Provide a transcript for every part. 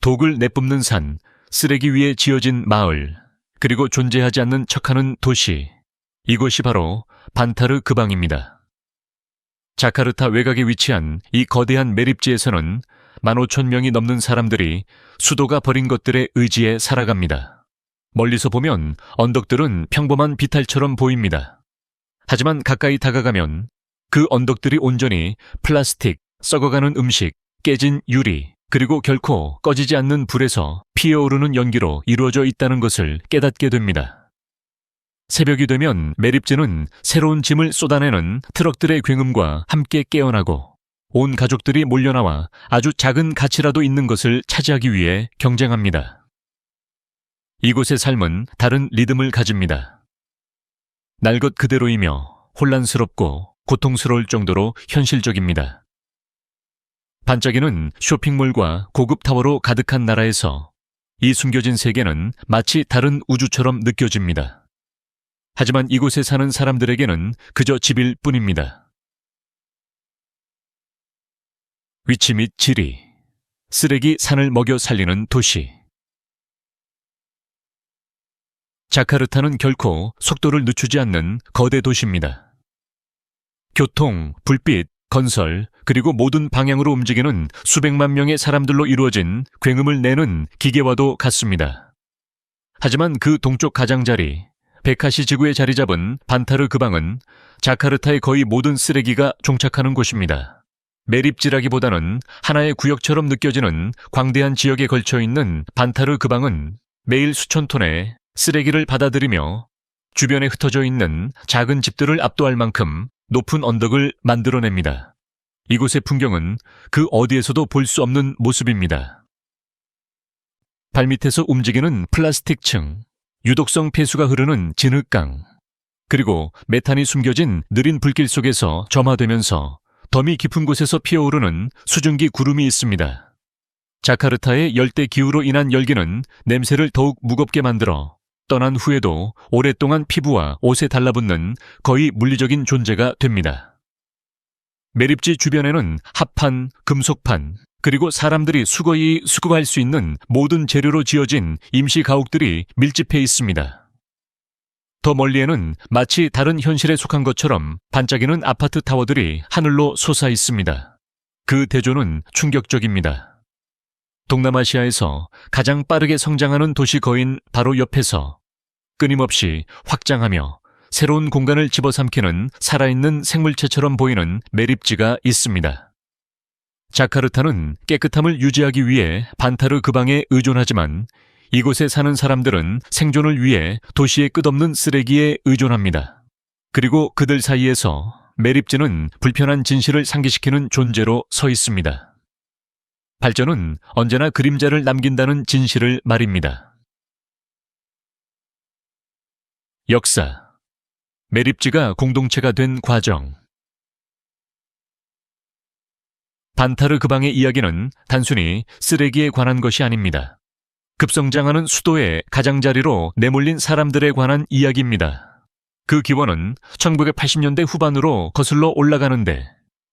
독을 내뿜는 산, 쓰레기 위에 지어진 마을, 그리고 존재하지 않는 척하는 도시. 이곳이 바로 반타르 그방입니다. 자카르타 외곽에 위치한 이 거대한 매립지에서는 15,000명이 넘는 사람들이 수도가 버린 것들에 의지해 살아갑니다. 멀리서 보면 언덕들은 평범한 비탈처럼 보입니다. 하지만 가까이 다가가면 그 언덕들이 온전히 플라스틱, 썩어가는 음식, 깨진 유리, 그리고 결코 꺼지지 않는 불에서 피어오르는 연기로 이루어져 있다는 것을 깨닫게 됩니다. 새벽이 되면 매립지는 새로운 짐을 쏟아내는 트럭들의 굉음과 함께 깨어나고 온 가족들이 몰려나와 아주 작은 가치라도 있는 것을 차지하기 위해 경쟁합니다. 이곳의 삶은 다른 리듬을 가집니다. 날 것 그대로이며 혼란스럽고 고통스러울 정도로 현실적입니다. 반짝이는 쇼핑몰과 고급 타워로 가득한 나라에서 이 숨겨진 세계는 마치 다른 우주처럼 느껴집니다. 하지만 이곳에 사는 사람들에게는 그저 집일 뿐입니다. 위치 및 지리, 쓰레기 산을 먹여 살리는 도시. 자카르타는 결코 속도를 늦추지 않는 거대 도시입니다. 교통, 불빛, 건설, 그리고 모든 방향으로 움직이는 수백만 명의 사람들로 이루어진 굉음을 내는 기계와도 같습니다. 하지만 그 동쪽 가장자리, 베카시 지구에 자리 잡은 반타르 그방은 자카르타의 거의 모든 쓰레기가 종착하는 곳입니다. 매립지라기보다는 하나의 구역처럼 느껴지는 광대한 지역에 걸쳐 있는 반타르 그방은 매일 수천 톤의 쓰레기를 받아들이며 주변에 흩어져 있는 작은 집들을 압도할 만큼 높은 언덕을 만들어냅니다. 이곳의 풍경은 그 어디에서도 볼 수 없는 모습입니다. 발밑에서 움직이는 플라스틱층, 유독성 폐수가 흐르는 진흙강, 그리고 메탄이 숨겨진 느린 불길 속에서 점화되면서 더미 깊은 곳에서 피어오르는 수증기 구름이 있습니다. 자카르타의 열대 기후로 인한 열기는 냄새를 더욱 무겁게 만들어 떠난 후에도 오랫동안 피부와 옷에 달라붙는 거의 물리적인 존재가 됩니다. 매립지 주변에는 합판, 금속판, 그리고 사람들이 수거히 수급할 수 있는 모든 재료로 지어진 임시 가옥들이 밀집해 있습니다. 더 멀리에는 마치 다른 현실에 속한 것처럼 반짝이는 아파트 타워들이 하늘로 솟아 있습니다. 그 대조는 충격적입니다. 동남아시아에서 가장 빠르게 성장하는 도시 거인 바로 옆에서 끊임없이 확장하며 새로운 공간을 집어삼키는 살아있는 생물체처럼 보이는 매립지가 있습니다. 자카르타는 깨끗함을 유지하기 위해 반타르 그방에 의존하지만 이곳에 사는 사람들은 생존을 위해 도시의 끝없는 쓰레기에 의존합니다. 그리고 그들 사이에서 매립지는 불편한 진실을 상기시키는 존재로 서 있습니다. 발전은 언제나 그림자를 남긴다는 진실을 말입니다. 역사, 매립지가 공동체가 된 과정. 반타르 그방의 이야기는 단순히 쓰레기에 관한 것이 아닙니다. 급성장하는 수도의 가장자리로 내몰린 사람들에 관한 이야기입니다. 그 기원은 1980년대 후반으로 거슬러 올라가는데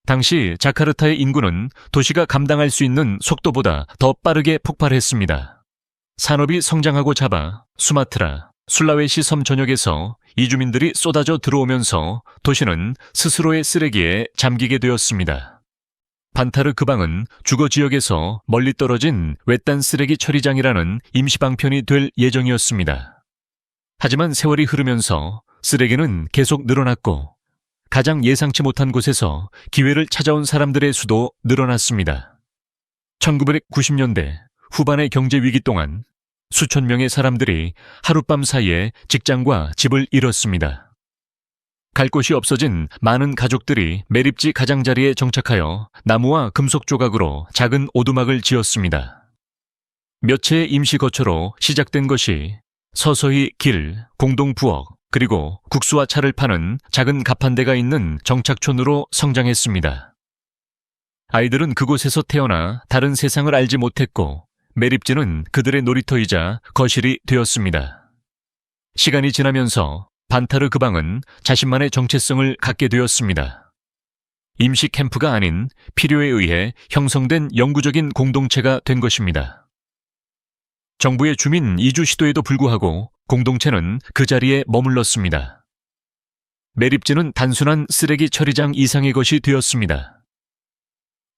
당시 자카르타의 인구는 도시가 감당할 수 있는 속도보다 더 빠르게 폭발했습니다. 산업이 성장하고 잡아 수마트라, 술라웨시 섬 전역에서 이주민들이 쏟아져 들어오면서 도시는 스스로의 쓰레기에 잠기게 되었습니다. 반타르 그방은 주거 지역에서 멀리 떨어진 외딴 쓰레기 처리장이라는 임시방편이 될 예정이었습니다. 하지만 세월이 흐르면서 쓰레기는 계속 늘어났고 가장 예상치 못한 곳에서 기회를 찾아온 사람들의 수도 늘어났습니다. 1990년대 후반의 경제 위기 동안 수천 명의 사람들이 하룻밤 사이에 직장과 집을 잃었습니다. 갈 곳이 없어진 많은 가족들이 매립지 가장자리에 정착하여 나무와 금속 조각으로 작은 오두막을 지었습니다. 몇 채의 임시 거처로 시작된 것이 서서히 길, 공동부엌, 그리고 국수와 차를 파는 작은 가판대가 있는 정착촌으로 성장했습니다. 아이들은 그곳에서 태어나 다른 세상을 알지 못했고 매립지는 그들의 놀이터이자 거실이 되었습니다. 시간이 지나면서 반타르 그방은 자신만의 정체성을 갖게 되었습니다. 임시 캠프가 아닌 필요에 의해 형성된 영구적인 공동체가 된 것입니다. 정부의 주민 이주 시도에도 불구하고 공동체는 그 자리에 머물렀습니다. 매립지는 단순한 쓰레기 처리장 이상의 것이 되었습니다.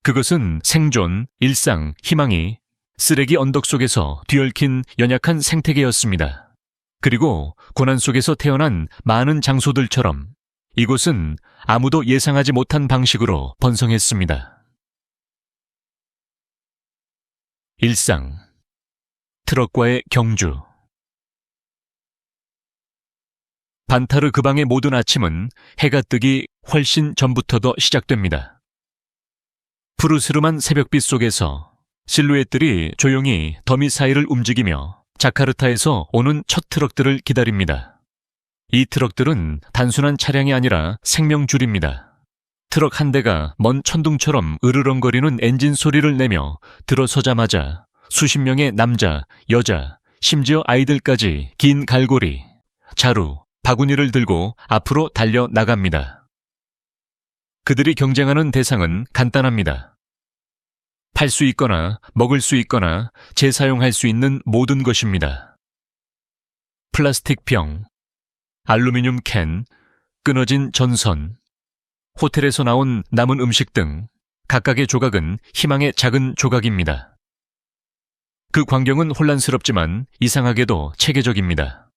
그것은 생존, 일상, 희망이 쓰레기 언덕 속에서 뒤얽힌 연약한 생태계였습니다. 그리고 고난 속에서 태어난 많은 장소들처럼 이곳은 아무도 예상하지 못한 방식으로 번성했습니다. 일상, 트럭과의 경주. 반타르 그방의 모든 아침은 해가 뜨기 훨씬 전부터도 시작됩니다. 푸르스름한 새벽빛 속에서 실루엣들이 조용히 더미 사이를 움직이며 자카르타에서 오는 첫 트럭들을 기다립니다. 이 트럭들은 단순한 차량이 아니라 생명줄입니다. 트럭 한 대가 먼 천둥처럼 으르렁거리는 엔진 소리를 내며 들어서자마자 수십 명의 남자, 여자, 심지어 아이들까지 긴 갈고리, 자루, 바구니를 들고 앞으로 달려나갑니다. 그들이 경쟁하는 대상은 간단합니다. 팔 수 있거나 먹을 수 있거나 재사용할 수 있는 모든 것입니다. 플라스틱 병, 알루미늄 캔, 끊어진 전선, 호텔에서 나온 남은 음식 등 각각의 조각은 희망의 작은 조각입니다. 그 광경은 혼란스럽지만 이상하게도 체계적입니다.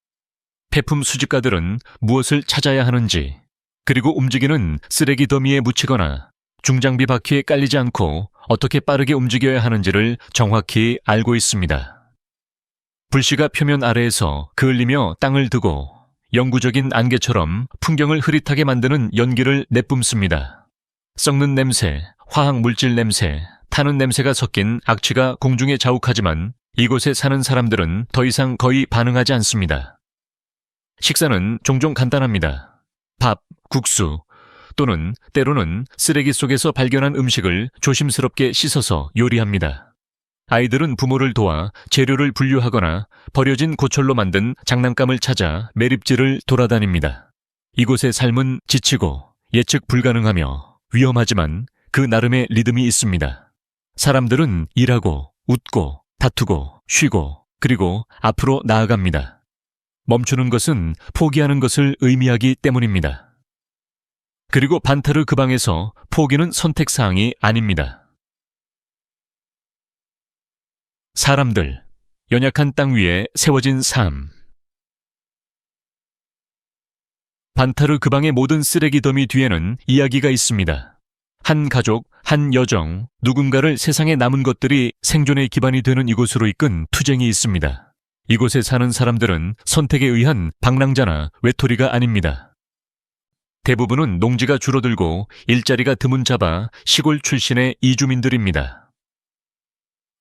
폐품 수집가들은 무엇을 찾아야 하는지, 그리고 움직이는 쓰레기 더미에 묻히거나 중장비 바퀴에 깔리지 않고 어떻게 빠르게 움직여야 하는지를 정확히 알고 있습니다. 불씨가 표면 아래에서 그을리며 땅을 드고 영구적인 안개처럼 풍경을 흐릿하게 만드는 연기를 내뿜습니다. 썩는 냄새, 화학 물질 냄새, 타는 냄새가 섞인 악취가 공중에 자욱하지만 이곳에 사는 사람들은 더 이상 거의 반응하지 않습니다. 식사는 종종 간단합니다. 밥, 국수, 또는 때로는 쓰레기 속에서 발견한 음식을 조심스럽게 씻어서 요리합니다. 아이들은 부모를 도와 재료를 분류하거나 버려진 고철로 만든 장난감을 찾아 매립지를 돌아다닙니다. 이곳의 삶은 지치고 예측 불가능하며 위험하지만 그 나름의 리듬이 있습니다. 사람들은 일하고 웃고 다투고 쉬고 그리고 앞으로 나아갑니다. 멈추는 것은 포기하는 것을 의미하기 때문입니다. 그리고 반타르 그방에서 포기는 선택사항이 아닙니다. 사람들, 연약한 땅 위에 세워진 삶. 반타르 그방의 모든 쓰레기 더미 뒤에는 이야기가 있습니다. 한 가족, 한 여정, 누군가를 세상에 남은 것들이 생존의 기반이 되는 이곳으로 이끈 투쟁이 있습니다. 이곳에 사는 사람들은 선택에 의한 방랑자나 외톨이가 아닙니다. 대부분은 농지가 줄어들고 일자리가 드문잡아 시골 출신의 이주민들입니다.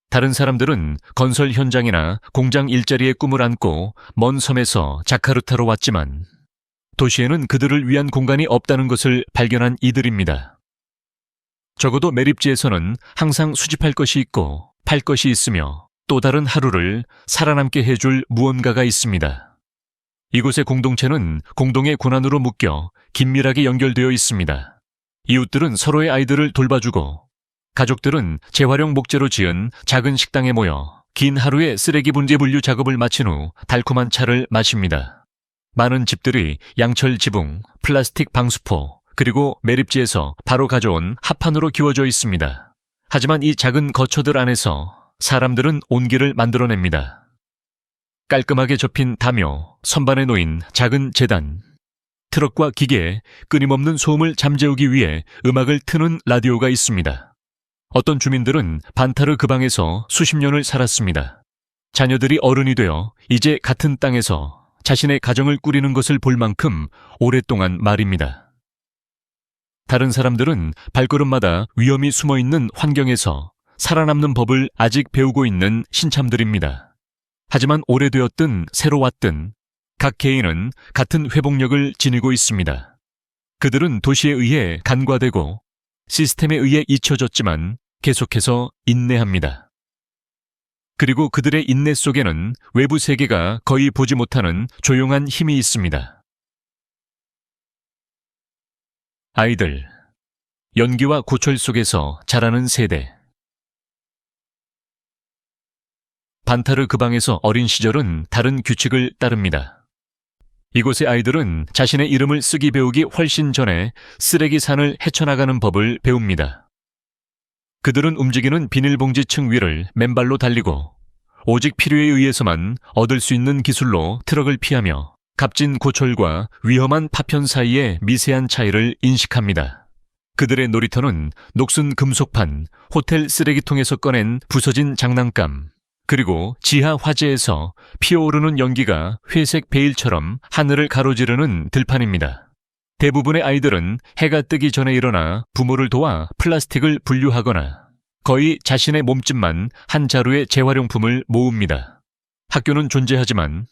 다른 사람들은 건설 현장이나 공장 일자리의 꿈을 안고 먼 섬에서 자카르타로 왔지만 도시에는 그들을 위한 공간이 없다는 것을 발견한 이들입니다. 적어도 매립지에서는 항상 수집할 것이 있고 팔 것이 있으며 또 다른 하루를 살아남게 해줄 무언가가 있습니다. 이곳의 공동체는 공동의 고난으로 묶여 긴밀하게 연결되어 있습니다. 이웃들은 서로의 아이들을 돌봐주고 가족들은 재활용 목재로 지은 작은 식당에 모여 긴 하루의 쓰레기 분재 분류 작업을 마친 후 달콤한 차를 마십니다. 많은 집들이 양철 지붕, 플라스틱 방수포, 그리고 매립지에서 바로 가져온 합판으로 기워져 있습니다. 하지만 이 작은 거처들 안에서 사람들은 온기를 만들어냅니다. 깔끔하게 접힌 다묘, 선반에 놓인 작은 제단, 트럭과 기계에 끊임없는 소음을 잠재우기 위해 음악을 트는 라디오가 있습니다. 어떤 주민들은 반타르 그방에서 수십 년을 살았습니다. 자녀들이 어른이 되어 이제 같은 땅에서 자신의 가정을 꾸리는 것을 볼 만큼 오랫동안 말입니다. 다른 사람들은 발걸음마다 위험이 숨어있는 환경에서 살아남는 법을 아직 배우고 있는 신참들입니다. 하지만 오래되었든 새로 왔든 각 개인은 같은 회복력을 지니고 있습니다. 그들은 도시에 의해 간과되고 시스템에 의해 잊혀졌지만 계속해서 인내합니다. 그리고 그들의 인내 속에는 외부 세계가 거의 보지 못하는 조용한 힘이 있습니다. 아이들, 연기와 고철 속에서 자라는 세대. 반타르 그방에서 어린 시절은 다른 규칙을 따릅니다. 이곳의 아이들은 자신의 이름을 쓰기 배우기 훨씬 전에 쓰레기 산을 헤쳐나가는 법을 배웁니다. 그들은 움직이는 비닐봉지층 위를 맨발로 달리고 오직 필요에 의해서만 얻을 수 있는 기술로 트럭을 피하며 값진 고철과 위험한 파편 사이의 미세한 차이를 인식합니다. 그들의 놀이터는 녹슨 금속판, 호텔 쓰레기통에서 꺼낸 부서진 장난감, 그리고 지하 화재에서 피어오르는 연기가 회색 베일처럼 하늘을 가로지르는 들판입니다. 대부분의 아이들은 해가 뜨기 전에 일어나 부모를 도와 플라스틱을 분류하거나 거의 자신의 몸집만 한 자루의 재활용품을 모읍니다. 학교는 존재하지만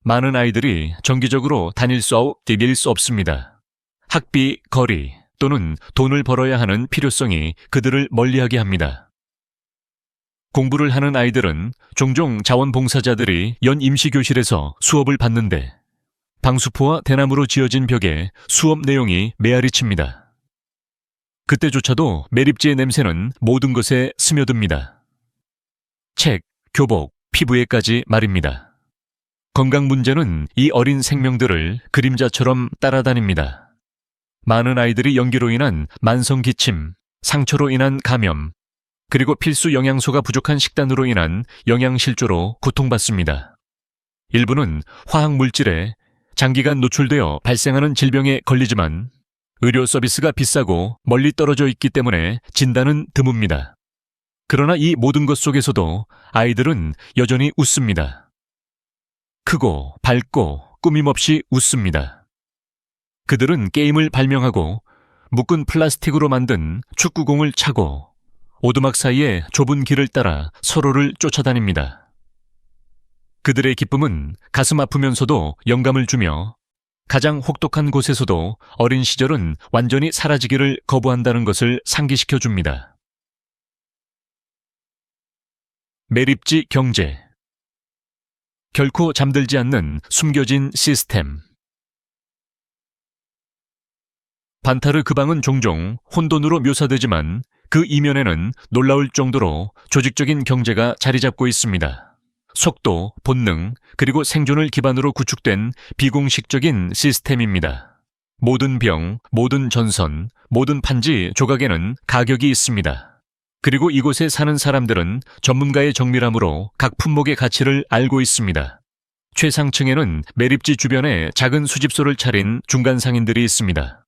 많은 아이들이 정기적으로 다닐 수 없습니다. 학비, 거리 또는 돈을 벌어야 하는 필요성이 그들을 멀리하게 합니다. 공부를 하는 아이들은 종종 자원봉사자들이 연 임시교실에서 수업을 받는데 방수포와 대나무로 지어진 벽에 수업 내용이 메아리칩니다. 그때조차도 매립지의 냄새는 모든 것에 스며듭니다. 책, 교복, 피부에까지 말입니다. 건강 문제는 이 어린 생명들을 그림자처럼 따라다닙니다. 많은 아이들이 연기로 인한 만성 기침, 상처로 인한 감염, 그리고 필수 영양소가 부족한 식단으로 인한 영양실조로 고통받습니다. 일부는 화학물질에 장기간 노출되어 발생하는 질병에 걸리지만 의료 서비스가 비싸고 멀리 떨어져 있기 때문에 진단은 드뭅니다. 그러나 이 모든 것 속에서도 아이들은 여전히 웃습니다. 크고 밝고 꾸밈없이 웃습니다. 그들은 게임을 발명하고 묶은 플라스틱으로 만든 축구공을 차고 오두막 사이의 좁은 길을 따라 서로를 쫓아다닙니다. 그들의 기쁨은 가슴 아프면서도 영감을 주며 가장 혹독한 곳에서도 어린 시절은 완전히 사라지기를 거부한다는 것을 상기시켜 줍니다. 매립지 경제. 결코 잠들지 않는 숨겨진 시스템. 반타르 그방은 종종 혼돈으로 묘사되지만 그 이면에는 놀라울 정도로 조직적인 경제가 자리 잡고 있습니다. 속도, 본능, 그리고 생존을 기반으로 구축된 비공식적인 시스템입니다. 모든 병, 모든 전선, 모든 판지 조각에는 가격이 있습니다. 그리고 이곳에 사는 사람들은 전문가의 정밀함으로 각 품목의 가치를 알고 있습니다. 최상층에는 매립지 주변에 작은 수집소를 차린 중간 상인들이 있습니다.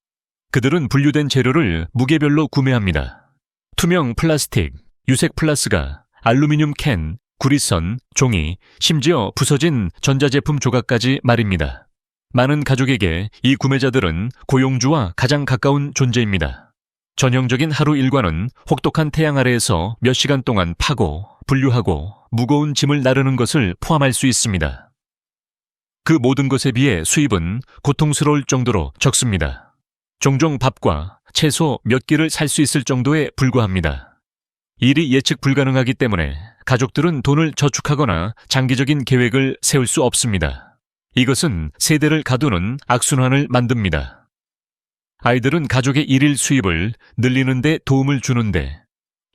그들은 분류된 재료를 무게별로 구매합니다. 투명 플라스틱, 유색 플라스가, 알루미늄 캔, 구리선, 종이, 심지어 부서진 전자제품 조각까지 말입니다. 많은 가족에게 이 구매자들은 고용주와 가장 가까운 존재입니다. 전형적인 하루 일과는 혹독한 태양 아래에서 몇 시간 동안 파고, 분류하고, 무거운 짐을 나르는 것을 포함할 수 있습니다. 그 모든 것에 비해 수입은 고통스러울 정도로 적습니다. 종종 밥과 채소 몇 끼를 살 수 있을 정도에 불과합니다. 일이 예측 불가능하기 때문에 가족들은 돈을 저축하거나 장기적인 계획을 세울 수 없습니다. 이것은 세대를 가두는 악순환을 만듭니다. 아이들은 가족의 일일 수입을 늘리는 데 도움을 주는데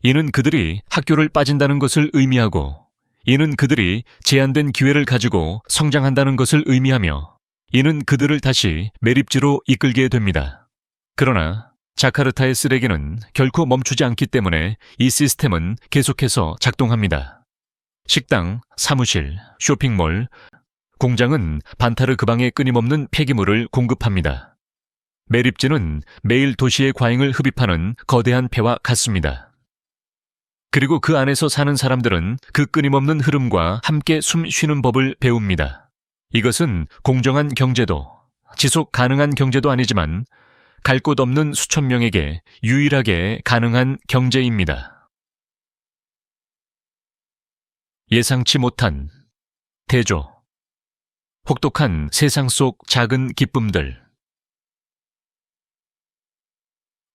이는 그들이 학교를 빠진다는 것을 의미하고 이는 그들이 제한된 기회를 가지고 성장한다는 것을 의미하며 이는 그들을 다시 매립지로 이끌게 됩니다. 그러나 자카르타의 쓰레기는 결코 멈추지 않기 때문에 이 시스템은 계속해서 작동합니다. 식당, 사무실, 쇼핑몰, 공장은 반타르 그방에 끊임없는 폐기물을 공급합니다. 매립지는 매일 도시의 과잉을 흡입하는 거대한 폐와 같습니다. 그리고 그 안에서 사는 사람들은 그 끊임없는 흐름과 함께 숨 쉬는 법을 배웁니다. 이것은 공정한 경제도, 지속 가능한 경제도 아니지만 갈 곳 없는 수천 명에게 유일하게 가능한 경제입니다. 예상치 못한 대조. 혹독한 세상 속 작은 기쁨들.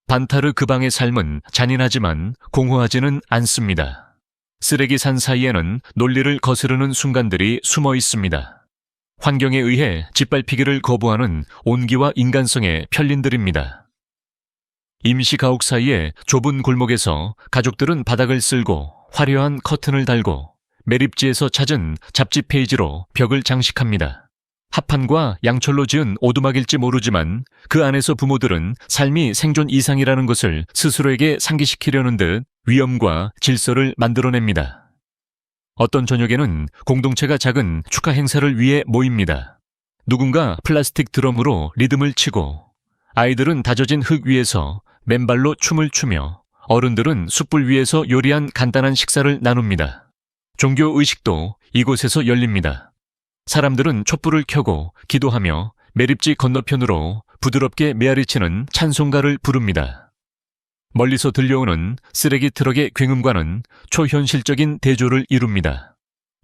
반타르 그방의 삶은 잔인하지만 공허하지는 않습니다. 쓰레기 산 사이에는 논리를 거스르는 순간들이 숨어 있습니다. 환경에 의해 짓밟히기를 거부하는 온기와 인간성의 편린들입니다. 임시 가옥 사이의 좁은 골목에서 가족들은 바닥을 쓸고 화려한 커튼을 달고 매립지에서 찾은 잡지 페이지로 벽을 장식합니다. 합판과 양철로 지은 오두막일지 모르지만 그 안에서 부모들은 삶이 생존 이상이라는 것을 스스로에게 상기시키려는 듯 위엄과 질서를 만들어냅니다. 어떤 저녁에는 공동체가 작은 축하 행사를 위해 모입니다. 누군가 플라스틱 드럼으로 리듬을 치고 아이들은 다져진 흙 위에서 맨발로 춤을 추며 어른들은 숯불 위에서 요리한 간단한 식사를 나눕니다. 종교 의식도 이곳에서 열립니다. 사람들은 촛불을 켜고 기도하며 매립지 건너편으로 부드럽게 메아리치는 찬송가를 부릅니다. 멀리서 들려오는 쓰레기 트럭의 굉음과는 초현실적인 대조를 이룹니다.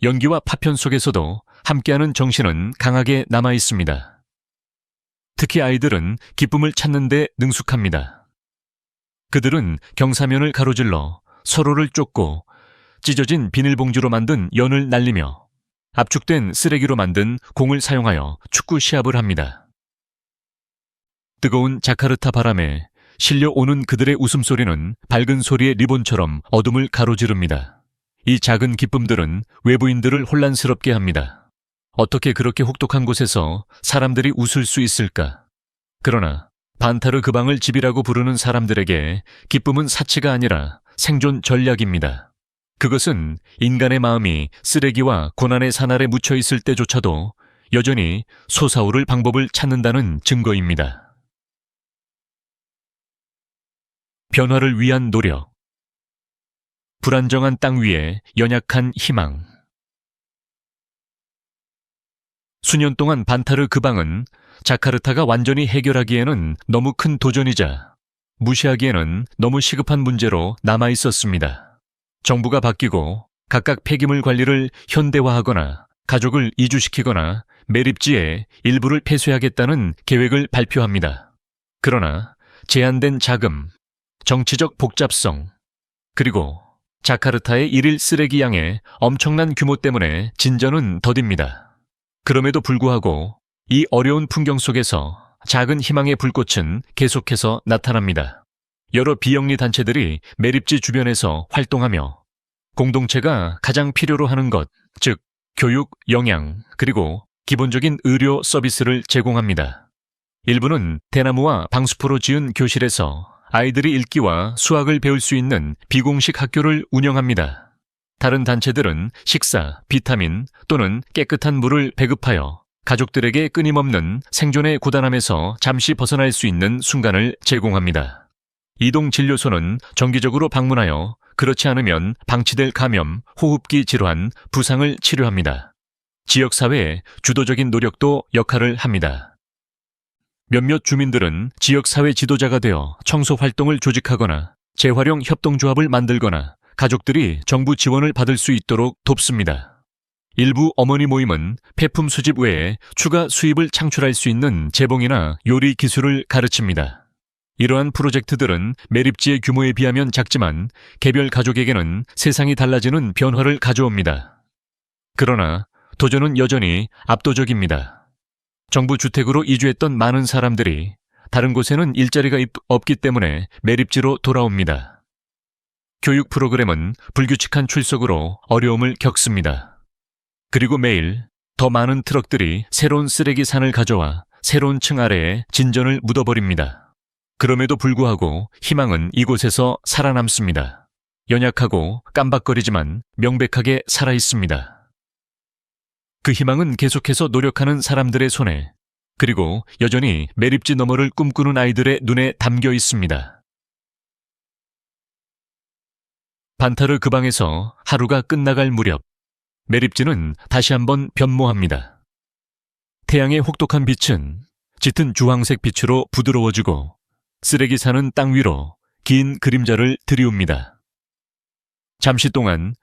연기와 파편 속에서도 함께하는 정신은 강하게 남아 있습니다. 특히 아이들은 기쁨을 찾는 데 능숙합니다. 그들은 경사면을 가로질러 서로를 쫓고 찢어진 비닐봉지로 만든 연을 날리며 압축된 쓰레기로 만든 공을 사용하여 축구 시합을 합니다. 뜨거운 자카르타 바람에 실려오는 그들의 웃음소리는 밝은 소리의 리본처럼 어둠을 가로지릅니다. 이 작은 기쁨들은 외부인들을 혼란스럽게 합니다. 어떻게 그렇게 혹독한 곳에서 사람들이 웃을 수 있을까? 그러나 반타르 그방을 집이라고 부르는 사람들에게 기쁨은 사치가 아니라 생존 전략입니다. 그것은 인간의 마음이 쓰레기와 고난의 사날에 묻혀 있을 때조차도 여전히 솟아오를 방법을 찾는다는 증거입니다. 변화를 위한 노력. 불안정한 땅 위에 연약한 희망. 수년 동안 반타르 그방은 자카르타가 완전히 해결하기에는 너무 큰 도전이자 무시하기에는 너무 시급한 문제로 남아 있었습니다. 정부가 바뀌고 각각 폐기물 관리를 현대화하거나 가족을 이주시키거나 매립지에 일부를 폐쇄하겠다는 계획을 발표합니다. 그러나 제한된 자금, 정치적 복잡성, 그리고 자카르타의 일일 쓰레기 양의 엄청난 규모 때문에 진전은 더딥니다. 그럼에도 불구하고 이 어려운 풍경 속에서 작은 희망의 불꽃은 계속해서 나타납니다. 여러 비영리 단체들이 매립지 주변에서 활동하며 공동체가 가장 필요로 하는 것, 즉 교육, 영양, 그리고 기본적인 의료 서비스를 제공합니다. 일부는 대나무와 방수포로 지은 교실에서 아이들이 읽기와 수학을 배울 수 있는 비공식 학교를 운영합니다. 다른 단체들은 식사, 비타민 또는 깨끗한 물을 배급하여 가족들에게 끊임없는 생존의 고단함에서 잠시 벗어날 수 있는 순간을 제공합니다. 이동진료소는 정기적으로 방문하여 그렇지 않으면 방치될 감염, 호흡기 질환, 부상을 치료합니다. 지역사회의 주도적인 노력도 역할을 합니다. 몇몇 주민들은 지역사회 지도자가 되어 청소활동을 조직하거나 재활용 협동조합을 만들거나 가족들이 정부 지원을 받을 수 있도록 돕습니다. 일부 어머니 모임은 폐품 수집 외에 추가 수입을 창출할 수 있는 재봉이나 요리 기술을 가르칩니다. 이러한 프로젝트들은 매립지의 규모에 비하면 작지만 개별 가족에게는 세상이 달라지는 변화를 가져옵니다. 그러나 도전은 여전히 압도적입니다. 정부 주택으로 이주했던 많은 사람들이 다른 곳에는 일자리가 없기 때문에 매립지로 돌아옵니다. 교육 프로그램은 불규칙한 출석으로 어려움을 겪습니다. 그리고 매일 더 많은 트럭들이 새로운 쓰레기 산을 가져와 새로운 층 아래에 진전을 묻어버립니다. 그럼에도 불구하고 희망은 이곳에서 살아남습니다. 연약하고 깜박거리지만 명백하게 살아있습니다. 그 희망은 계속해서 노력하는 사람들의 손에, 그리고 여전히 매립지 너머를 꿈꾸는 아이들의 눈에 담겨 있습니다. 반타르 그방에서 하루가 끝나갈 무렵, 매립지는 다시 한번 변모합니다. 태양의 혹독한 빛은 짙은 주황색 빛으로 부드러워지고 쓰레기 사는 땅 위로 긴 그림자를 들이웁니다. 잠시 동안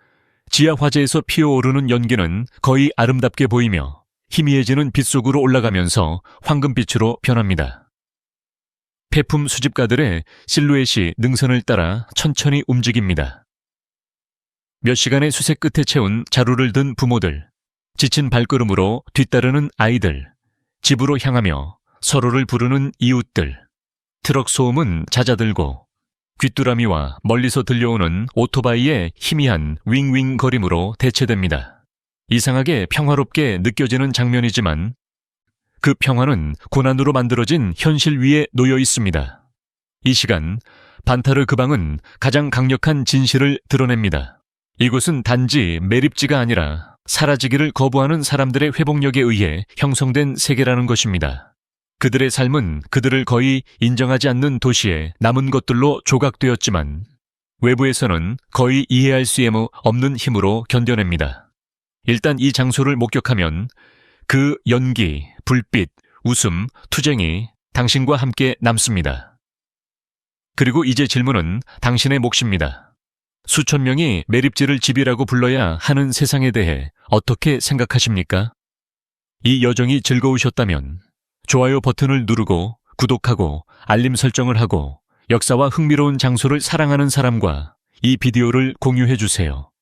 지하 화재에서 피어오르는 연기는 거의 아름답게 보이며 희미해지는 빛 속으로 올라가면서 황금빛으로 변합니다. 폐품 수집가들의 실루엣이 능선을 따라 천천히 움직입니다. 몇 시간의 수색 끝에 채운 자루를 든 부모들, 지친 발걸음으로 뒤따르는 아이들, 집으로 향하며 서로를 부르는 이웃들, 트럭 소음은 잦아들고 귀뚜라미와 멀리서 들려오는 오토바이의 희미한 윙윙 거림으로 대체됩니다. 이상하게 평화롭게 느껴지는 장면이지만 그 평화는 고난으로 만들어진 현실 위에 놓여 있습니다. 이 시간 반타르 그방은 가장 강력한 진실을 드러냅니다. 이곳은 단지 매립지가 아니라 사라지기를 거부하는 사람들의 회복력에 의해 형성된 세계라는 것입니다. 그들의 삶은 그들을 거의 인정하지 않는 도시의 남은 것들로 조각되었지만 외부에서는 거의 이해할 수 없는 힘으로 견뎌냅니다. 일단 이 장소를 목격하면 그 연기, 불빛, 웃음, 투쟁이 당신과 함께 남습니다. 그리고 이제 질문은 당신의 몫입니다. 수천 명이 매립지를 집이라고 불러야 하는 세상에 대해 어떻게 생각하십니까? 이 여정이 즐거우셨다면 좋아요 버튼을 누르고 구독하고 알림 설정을 하고 역사와 흥미로운 장소를 사랑하는 사람과 이 비디오를 공유해 주세요.